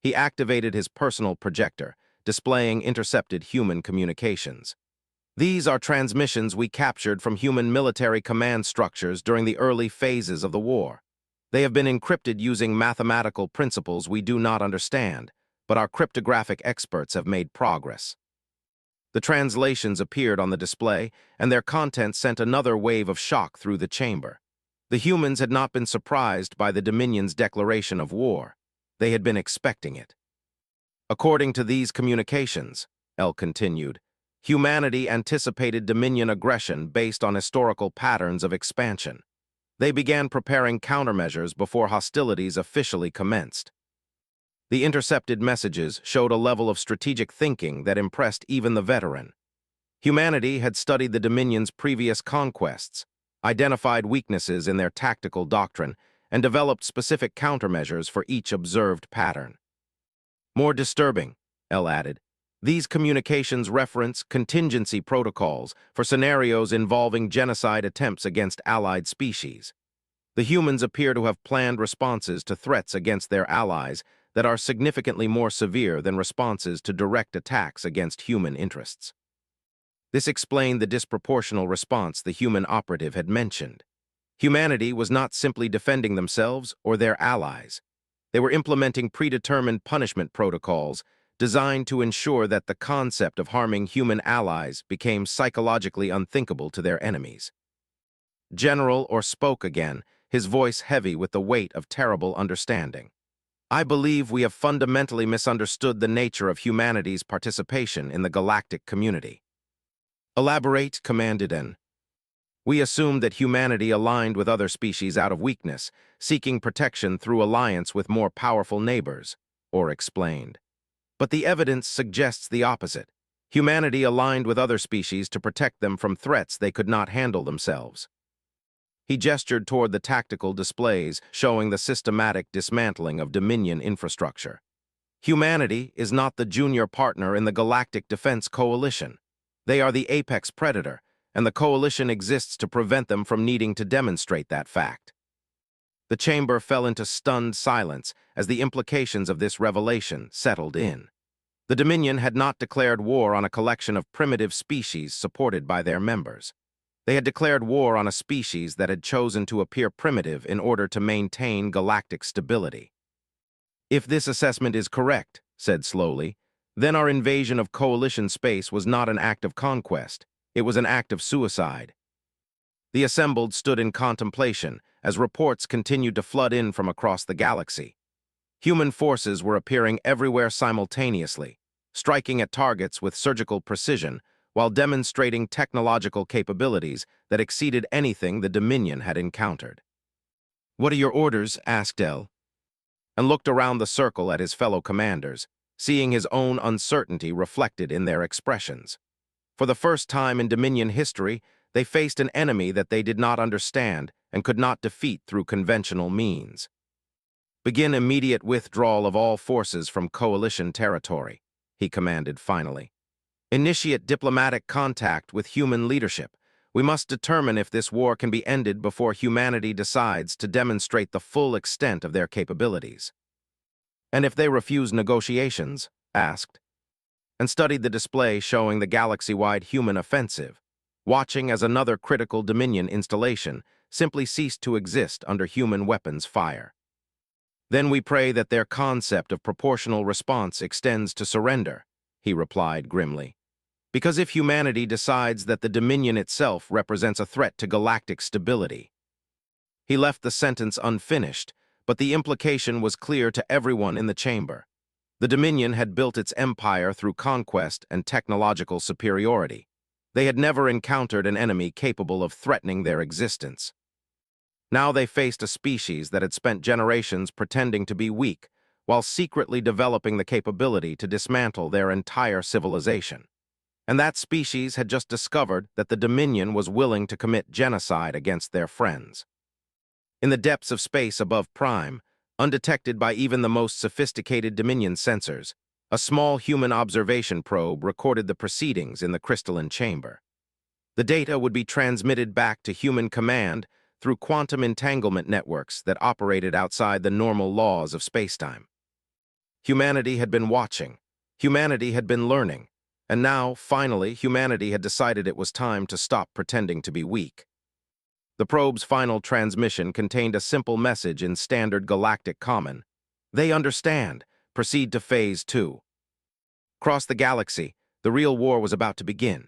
He activated his personal projector, displaying intercepted human communications. These are transmissions we captured from human military command structures during the early phases of the war. They have been encrypted using mathematical principles we do not understand, but our cryptographic experts have made progress. The translations appeared on the display, and their content sent another wave of shock through the chamber. The humans had not been surprised by the Dominion's declaration of war. They had been expecting it. According to these communications, L continued, humanity anticipated Dominion aggression based on historical patterns of expansion. They began preparing countermeasures before hostilities officially commenced. The intercepted messages showed a level of strategic thinking that impressed even the veteran. Humanity had studied the Dominion's previous conquests, identified weaknesses in their tactical doctrine, and developed specific countermeasures for each observed pattern. More disturbing, L added, these communications reference contingency protocols for scenarios involving genocide attempts against allied species. The humans appear to have planned responses to threats against their allies that are significantly more severe than responses to direct attacks against human interests. This explained the disproportional response the human operative had mentioned. Humanity was not simply defending themselves or their allies. They were implementing predetermined punishment protocols designed to ensure that the concept of harming human allies became psychologically unthinkable to their enemies. General Orr spoke again, his voice heavy with the weight of terrible understanding. I believe we have fundamentally misunderstood the nature of humanity's participation in the galactic community. Elaborate, commanded N. We assumed that humanity aligned with other species out of weakness, seeking protection through alliance with more powerful neighbors, Orr explained. But the evidence suggests the opposite. Humanity aligned with other species to protect them from threats they could not handle themselves. He gestured toward the tactical displays showing the systematic dismantling of Dominion infrastructure. Humanity is not the junior partner in the Galactic Defense Coalition. They are the apex predator, and the coalition exists to prevent them from needing to demonstrate that fact. The chamber fell into stunned silence as the implications of this revelation settled in. The Dominion had not declared war on a collection of primitive species supported by their members. They had declared war on a species that had chosen to appear primitive in order to maintain galactic stability. If this assessment is correct, said slowly, then our invasion of coalition space was not an act of conquest, it was an act of suicide. The assembled stood in contemplation as reports continued to flood in from across the galaxy. Human forces were appearing everywhere simultaneously, striking at targets with surgical precision while demonstrating technological capabilities that exceeded anything the Dominion had encountered. What are your orders? Asked L, and looked around the circle at his fellow commanders, seeing his own uncertainty reflected in their expressions. For the first time in Dominion history, they faced an enemy that they did not understand and could not defeat through conventional means. Begin immediate withdrawal of all forces from coalition territory, he commanded finally. Initiate diplomatic contact with human leadership. We must determine if this war can be ended before humanity decides to demonstrate the full extent of their capabilities. And if they refuse negotiations? Asked, and studied the display showing the galaxy-wide human offensive, watching as another critical Dominion installation simply ceased to exist under human weapons fire. Then we pray that their concept of proportional response extends to surrender, he replied grimly. Because if humanity decides that the Dominion itself represents a threat to galactic stability. He left the sentence unfinished, but the implication was clear to everyone in the chamber. The Dominion had built its empire through conquest and technological superiority. They had never encountered an enemy capable of threatening their existence. Now they faced a species that had spent generations pretending to be weak, while secretly developing the capability to dismantle their entire civilization. And that species had just discovered that the Dominion was willing to commit genocide against their friends. In the depths of space above Prime, undetected by even the most sophisticated Dominion sensors, a small human observation probe recorded the proceedings in the crystalline chamber. The data would be transmitted back to human command through quantum entanglement networks that operated outside the normal laws of spacetime. Humanity had been watching, humanity had been learning, and now, finally, humanity had decided it was time to stop pretending to be weak. The probe's final transmission contained a simple message in standard galactic common. They understand. Proceed to Phase 2. Across the galaxy, the real war was about to begin.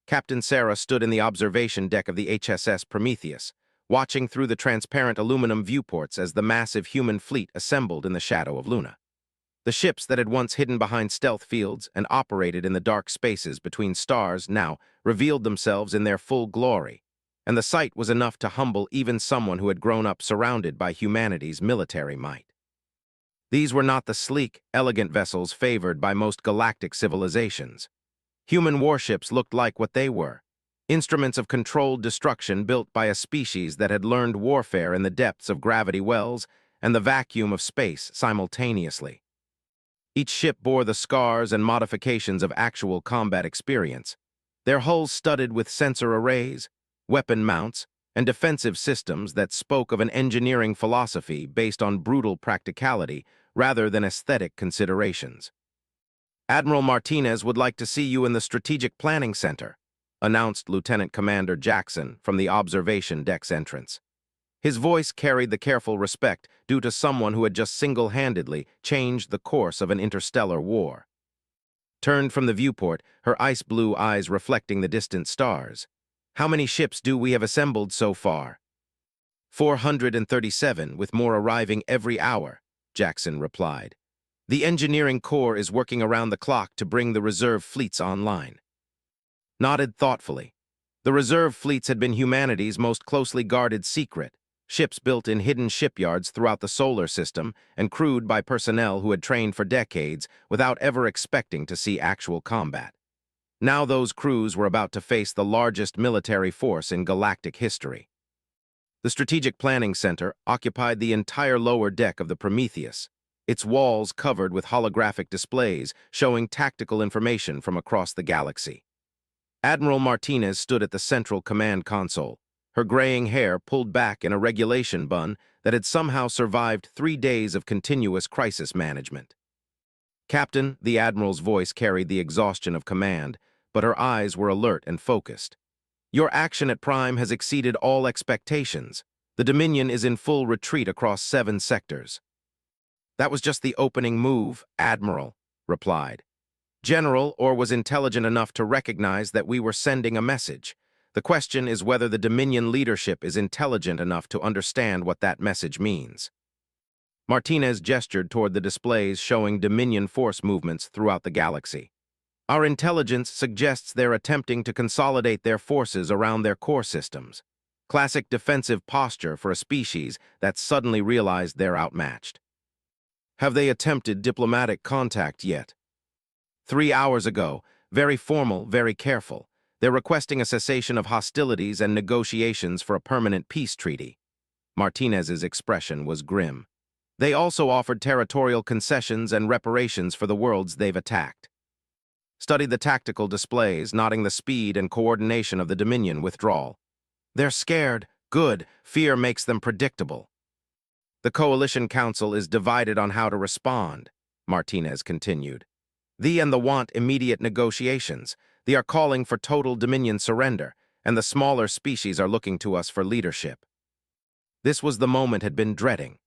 Captain Sarah stood in the observation deck of the HSS Prometheus, watching through the transparent aluminum viewports as the massive human fleet assembled in the shadow of Luna. The ships that had once hidden behind stealth fields and operated in the dark spaces between stars now revealed themselves in their full glory, and the sight was enough to humble even someone who had grown up surrounded by humanity's military might. These were not the sleek, elegant vessels favored by most galactic civilizations. Human warships looked like what they were, instruments of controlled destruction built by a species that had learned warfare in the depths of gravity wells and the vacuum of space simultaneously. Each ship bore the scars and modifications of actual combat experience, their hulls studded with sensor arrays, weapon mounts, and defensive systems that spoke of an engineering philosophy based on brutal practicality rather than aesthetic considerations. Admiral Martinez would like to see you in the Strategic Planning Center, announced Lieutenant Commander Jackson from the observation deck's entrance. His voice carried the careful respect due to someone who had just single-handedly changed the course of an interstellar war. Turned from the viewport, her ice-blue eyes reflecting the distant stars. How many ships do we have assembled so far? 437, with more arriving every hour, Jackson replied. The engineering corps is working around the clock to bring the reserve fleets online. Nodded thoughtfully. The reserve fleets had been humanity's most closely guarded secret, ships built in hidden shipyards throughout the solar system and crewed by personnel who had trained for decades without ever expecting to see actual combat. Now those crews were about to face the largest military force in galactic history. The Strategic Planning Center occupied the entire lower deck of the Prometheus, its walls covered with holographic displays showing tactical information from across the galaxy. Admiral Martinez stood at the central command console, her graying hair pulled back in a regulation bun that had somehow survived 3 days of continuous crisis management. Captain, the Admiral's voice carried the exhaustion of command, but her eyes were alert and focused. Your action at Prime has exceeded all expectations. The Dominion is in full retreat across 7 sectors. That was just the opening move, Admiral replied. General Orr was intelligent enough to recognize that we were sending a message. The question is whether the Dominion leadership is intelligent enough to understand what that message means. Martinez gestured toward the displays showing Dominion force movements throughout the galaxy. Our intelligence suggests they're attempting to consolidate their forces around their core systems. Classic defensive posture for a species that suddenly realized they're outmatched. Have they attempted diplomatic contact yet? 3 hours ago, very formal, very careful. They're requesting a cessation of hostilities and negotiations for a permanent peace treaty. Martinez's expression was grim. They also offered territorial concessions and reparations for the worlds they've attacked. Studied the tactical displays, noting the speed and coordination of the Dominion withdrawal. They're scared. Good. Fear makes them predictable. The Coalition Council is divided on how to respond, Martinez continued. They and the want immediate negotiations. They are calling for total Dominion surrender, and the smaller species are looking to us for leadership. This was the moment had been dreading.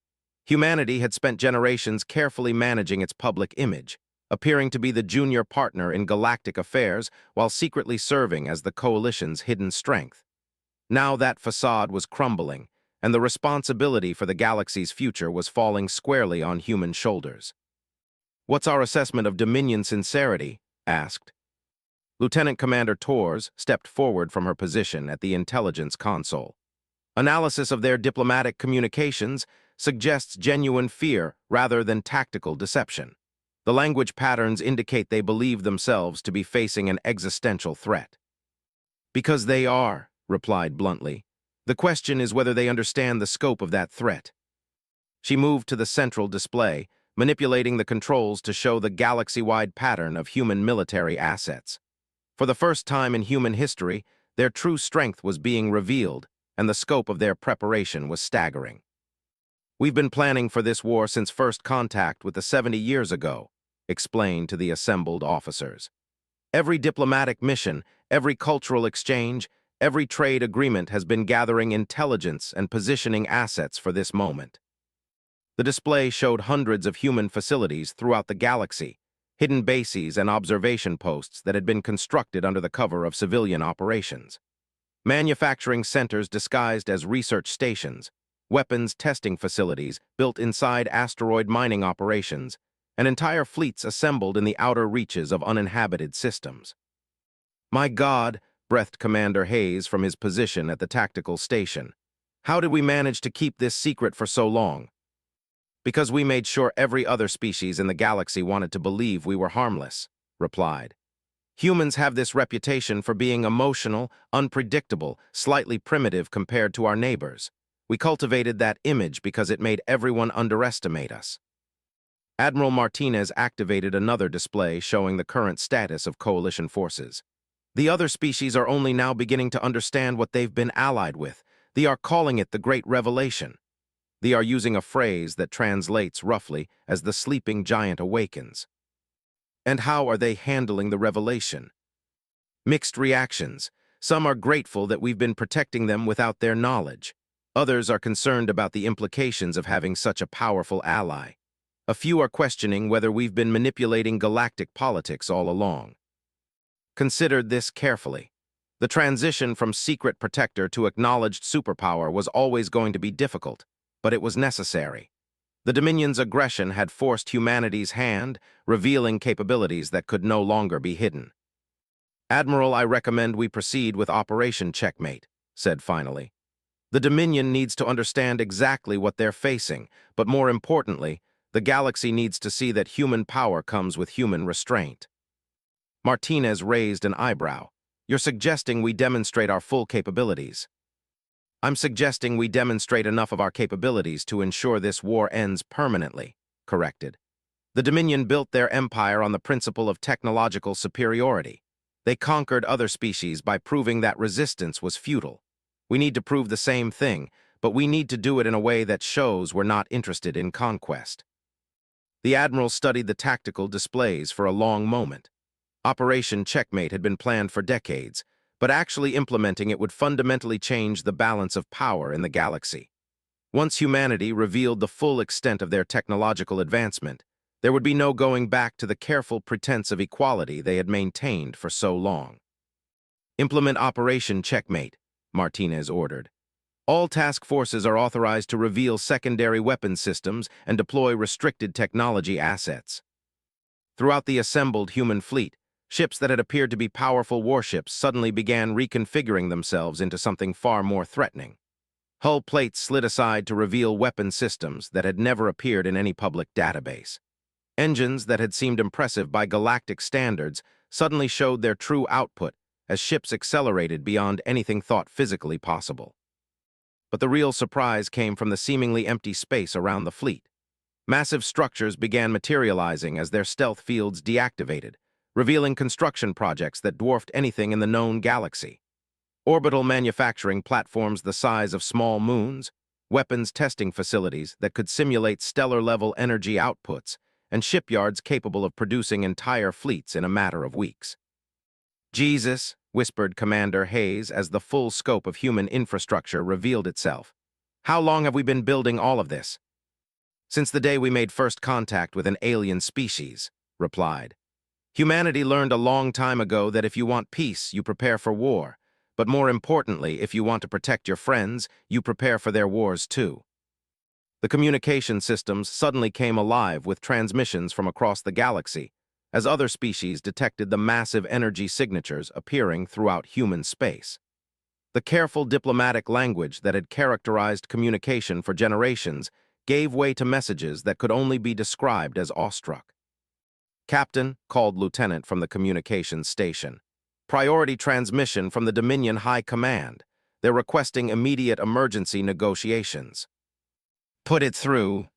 Humanity had spent generations carefully managing its public image, appearing to be the junior partner in galactic affairs while secretly serving as the Coalition's hidden strength. Now that facade was crumbling, and the responsibility for the galaxy's future was falling squarely on human shoulders. "What's our assessment of Dominion sincerity?" asked. Lieutenant Commander Torres stepped forward from her position at the intelligence console. "Analysis of their diplomatic communications suggests genuine fear rather than tactical deception. The language patterns indicate they believe themselves to be facing an existential threat." "Because they are," replied bluntly. "The question is whether they understand the scope of that threat." She moved to the central display, manipulating the controls to show the galaxy-wide pattern of human military assets. For the first time in human history, their true strength was being revealed, and the scope of their preparation was staggering. "We've been planning for this war since first contact with the 70 years ago," explained to the assembled officers. "Every diplomatic mission, every cultural exchange, every trade agreement has been gathering intelligence and positioning assets for this moment." The display showed hundreds of human facilities throughout the galaxy, hidden bases and observation posts that had been constructed under the cover of civilian operations. Manufacturing centers disguised as research stations, weapons testing facilities built inside asteroid mining operations, and entire fleets assembled in the outer reaches of uninhabited systems. "My God," breathed Commander Hayes from his position at the tactical station. "How did we manage to keep this secret for so long?" "Because we made sure every other species in the galaxy wanted to believe we were harmless," replied. "Humans have this reputation for being emotional, unpredictable, slightly primitive compared to our neighbors. We cultivated that image because it made everyone underestimate us." Admiral Martinez activated another display showing the current status of Coalition forces. "The other species are only now beginning to understand what they've been allied with. They are calling it the Great Revelation. They are using a phrase that translates roughly as the sleeping giant awakens." "And how are they handling the revelation?" "Mixed reactions. Some are grateful that we've been protecting them without their knowledge. Others are concerned about the implications of having such a powerful ally. A few are questioning whether we've been manipulating galactic politics all along." Considered this carefully. The transition from secret protector to acknowledged superpower was always going to be difficult, but it was necessary. The Dominion's aggression had forced humanity's hand, revealing capabilities that could no longer be hidden. "Admiral, I recommend we proceed with Operation Checkmate," said finally. "The Dominion needs to understand exactly what they're facing, but more importantly, the galaxy needs to see that human power comes with human restraint." Martinez raised an eyebrow. "You're suggesting we demonstrate our full capabilities?" "I'm suggesting we demonstrate enough of our capabilities to ensure this war ends permanently," corrected. "The Dominion built their empire on the principle of technological superiority. They conquered other species by proving that resistance was futile. We need to prove the same thing, but we need to do it in a way that shows we're not interested in conquest." The Admiral studied the tactical displays for a long moment. Operation Checkmate had been planned for decades, but actually implementing it would fundamentally change the balance of power in the galaxy. Once humanity revealed the full extent of their technological advancement, there would be no going back to the careful pretense of equality they had maintained for so long. "Implement Operation Checkmate," Martinez ordered. "All task forces are authorized to reveal secondary weapon systems and deploy restricted technology assets." Throughout the assembled human fleet, ships that had appeared to be powerful warships suddenly began reconfiguring themselves into something far more threatening. Hull plates slid aside to reveal weapon systems that had never appeared in any public database. Engines that had seemed impressive by galactic standards suddenly showed their true output as ships accelerated beyond anything thought physically possible. But the real surprise came from the seemingly empty space around the fleet. Massive structures began materializing as their stealth fields deactivated, revealing construction projects that dwarfed anything in the known galaxy. Orbital manufacturing platforms the size of small moons, weapons testing facilities that could simulate stellar-level energy outputs, and shipyards capable of producing entire fleets in a matter of weeks. Jesus, whispered Commander Hayes as the full scope of human infrastructure revealed itself. How long have we been building all of this? Since the day we made first contact with an alien species, replied. Humanity learned a long time ago that if you want peace, you prepare for war. But more importantly, if you want to protect your friends, you prepare for their wars too. The communication systems suddenly came alive with transmissions from across the galaxy, as other species detected the massive energy signatures appearing throughout human space. The careful diplomatic language that had characterized communication for generations gave way to messages that could only be described as awestruck. Captain, called Lieutenant from the communications station. Priority transmission from the Dominion High Command. They're requesting immediate emergency negotiations. Put it through.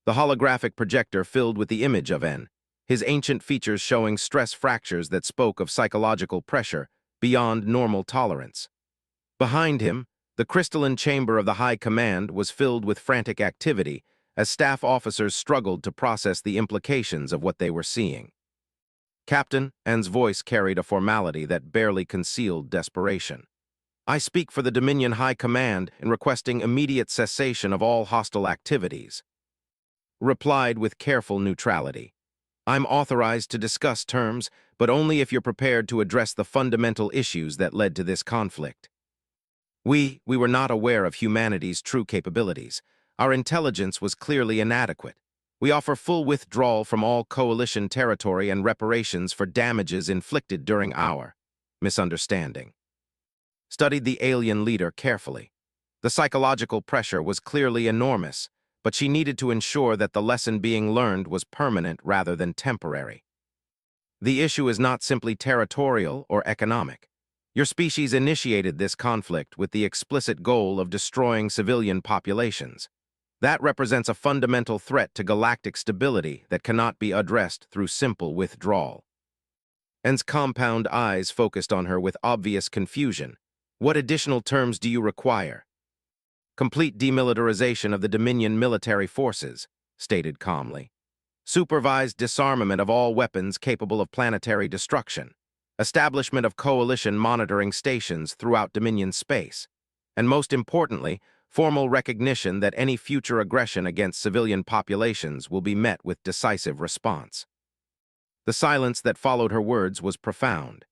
The holographic projector filled with the image of N, his ancient features showing stress fractures that spoke of psychological pressure beyond normal tolerance. Behind him, the crystalline chamber of the High Command was filled with frantic activity as staff officers struggled to process the implications of what they were seeing. Captain, N's voice carried a formality that barely concealed desperation. I speak for the Dominion High Command in requesting immediate cessation of all hostile activities. Replied with careful neutrality. I'm authorized to discuss terms, but only if you're prepared to address the fundamental issues that led to this conflict. We were not aware of humanity's true capabilities. Our intelligence was clearly inadequate. We offer full withdrawal from all coalition territory and reparations for damages inflicted during our misunderstanding. Studied the alien leader carefully. The psychological pressure was clearly enormous, but she needed to ensure that the lesson being learned was permanent rather than temporary. The issue is not simply territorial or economic. Your species initiated this conflict with the explicit goal of destroying civilian populations. That represents a fundamental threat to galactic stability that cannot be addressed through simple withdrawal. N's compound eyes focused on her with obvious confusion. What additional terms do you require? Complete demilitarization of the Dominion military forces, stated calmly. Supervised disarmament of all weapons capable of planetary destruction. Establishment of coalition monitoring stations throughout Dominion space. And most importantly, formal recognition that any future aggression against civilian populations will be met with decisive response. The silence that followed her words was profound.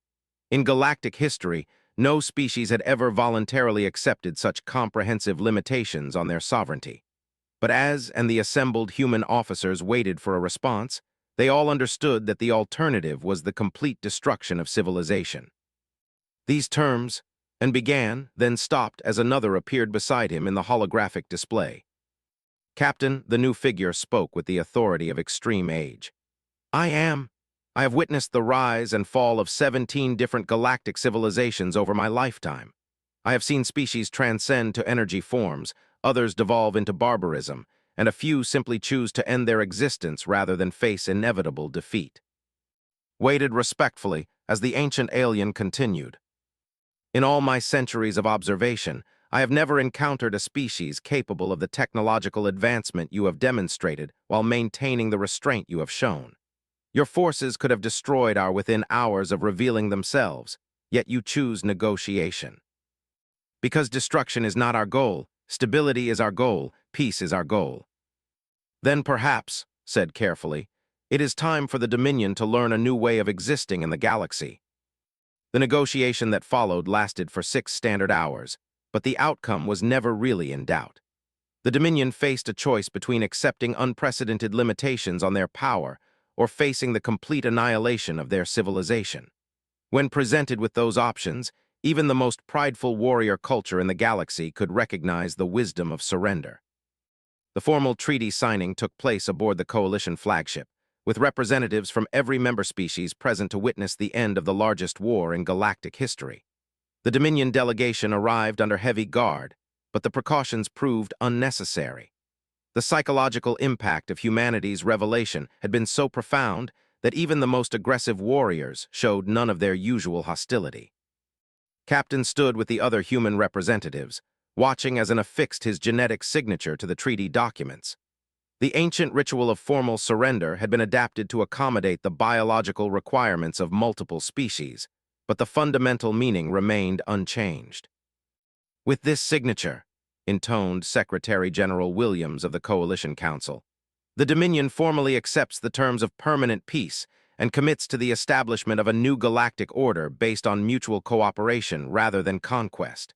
In galactic history, no species had ever voluntarily accepted such comprehensive limitations on their sovereignty. But as the assembled human officers waited for a response, they all understood that the alternative was the complete destruction of civilization. These terms, and began, then stopped as another appeared beside him in the holographic display. Captain, the new figure spoke with the authority of extreme age. I have witnessed the rise and fall of 17 different galactic civilizations over my lifetime. I have seen species transcend to energy forms, others devolve into barbarism, and a few simply choose to end their existence rather than face inevitable defeat. Waited respectfully as the ancient alien continued. In all my centuries of observation, I have never encountered a species capable of the technological advancement you have demonstrated while maintaining the restraint you have shown. Your forces could have destroyed our within hours of revealing themselves, yet you choose negotiation. Because destruction is not our goal, stability is our goal, peace is our goal. Then perhaps, said carefully, it is time for the Dominion to learn a new way of existing in the galaxy. The negotiation that followed lasted for 6 standard hours, but the outcome was never really in doubt. The Dominion faced a choice between accepting unprecedented limitations on their power or facing the complete annihilation of their civilization. When presented with those options, even the most prideful warrior culture in the galaxy could recognize the wisdom of surrender. The formal treaty signing took place aboard the Coalition flagship, with representatives from every member species present to witness the end of the largest war in galactic history. The Dominion delegation arrived under heavy guard, but the precautions proved unnecessary. The psychological impact of humanity's revelation had been so profound that even the most aggressive warriors showed none of their usual hostility. Captain stood with the other human representatives, watching as an affixed his genetic signature to the treaty documents. The ancient ritual of formal surrender had been adapted to accommodate the biological requirements of multiple species, but the fundamental meaning remained unchanged. With this signature, intoned Secretary General Williams of the Coalition Council, the Dominion formally accepts the terms of permanent peace and commits to the establishment of a new galactic order based on mutual cooperation rather than conquest.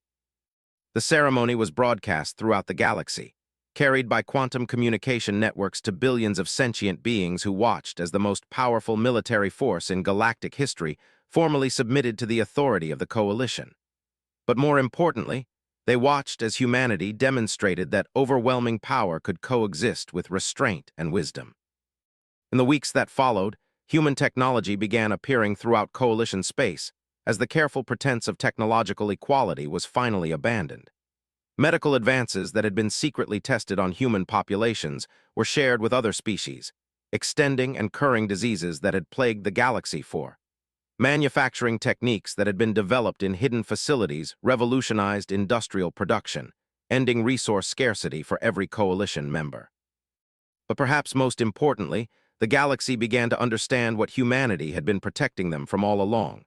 The ceremony was broadcast throughout the galaxy, carried by quantum communication networks to billions of sentient beings who watched as the most powerful military force in galactic history formally submitted to the authority of the Coalition. But more importantly, they watched as humanity demonstrated that overwhelming power could coexist with restraint and wisdom. In the weeks that followed, human technology began appearing throughout Coalition space as the careful pretense of technological equality was finally abandoned. Medical advances that had been secretly tested on human populations were shared with other species, extending and curing diseases that had plagued the galaxy for. Manufacturing techniques that had been developed in hidden facilities revolutionized industrial production, ending resource scarcity for every Coalition member. But perhaps most importantly, the galaxy began to understand what humanity had been protecting them from all along.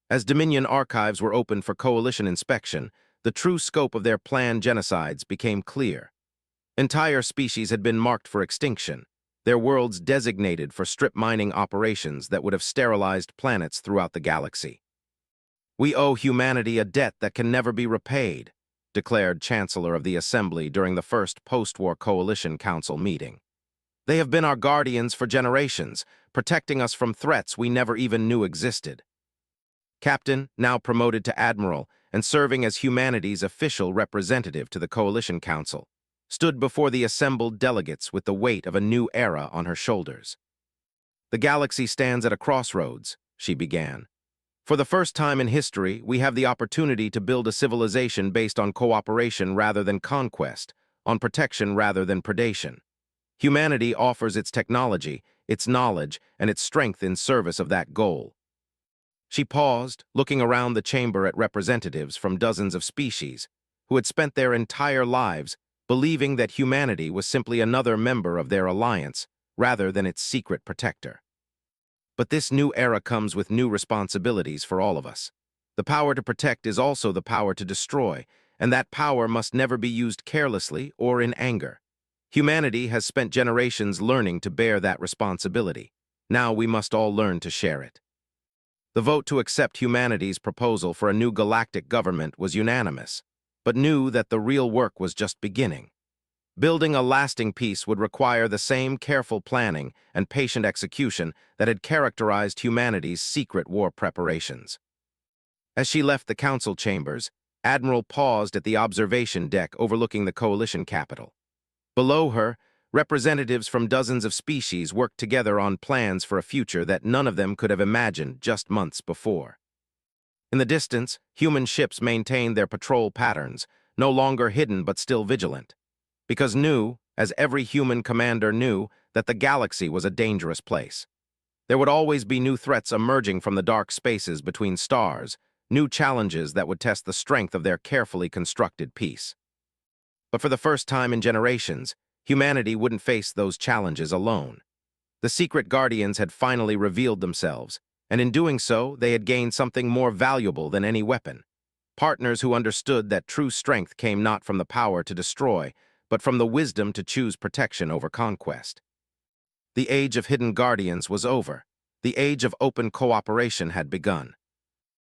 As Dominion archives were opened for Coalition inspection, the true scope of their planned genocides became clear. Entire species had been marked for extinction, their worlds designated for strip mining operations that would have sterilized planets throughout the galaxy. "We owe humanity a debt that can never be repaid," declared Chancellor of the Assembly during the first post-war Coalition Council meeting. "They have been our guardians for generations, protecting us from threats we never even knew existed." Captain, now promoted to Admiral and serving as humanity's official representative to the Coalition Council, stood before the assembled delegates with the weight of a new era on her shoulders. "The galaxy stands at a crossroads," she began. "For the first time in history, we have the opportunity to build a civilization based on cooperation rather than conquest, on protection rather than predation. Humanity offers its technology, its knowledge, and its strength in service of that goal." She paused, looking around the chamber at representatives from dozens of species who had spent their entire lives believing that humanity was simply another member of their alliance rather than its secret protector. But this new era comes with new responsibilities for all of us. The power to protect is also the power to destroy, and that power must never be used carelessly or in anger. Humanity has spent generations learning to bear that responsibility. Now we must all learn to share it. The vote to accept humanity's proposal for a new galactic government was unanimous, but knew that the real work was just beginning. Building a lasting peace would require the same careful planning and patient execution that had characterized humanity's secret war preparations. As she left the council chambers, Admiral paused at the observation deck overlooking the Coalition capital. Below her, representatives from dozens of species worked together on plans for a future that none of them could have imagined just months before. In the distance, human ships maintained their patrol patterns, no longer hidden but still vigilant. Because knew, as every human commander knew, that the galaxy was a dangerous place. There would always be new threats emerging from the dark spaces between stars, new challenges that would test the strength of their carefully constructed peace. But for the first time in generations, humanity wouldn't face those challenges alone. The secret guardians had finally revealed themselves, and in doing so, they had gained something more valuable than any weapon. Partners who understood that true strength came not from the power to destroy, but from the wisdom to choose protection over conquest. The age of hidden guardians was over. The age of open cooperation had begun.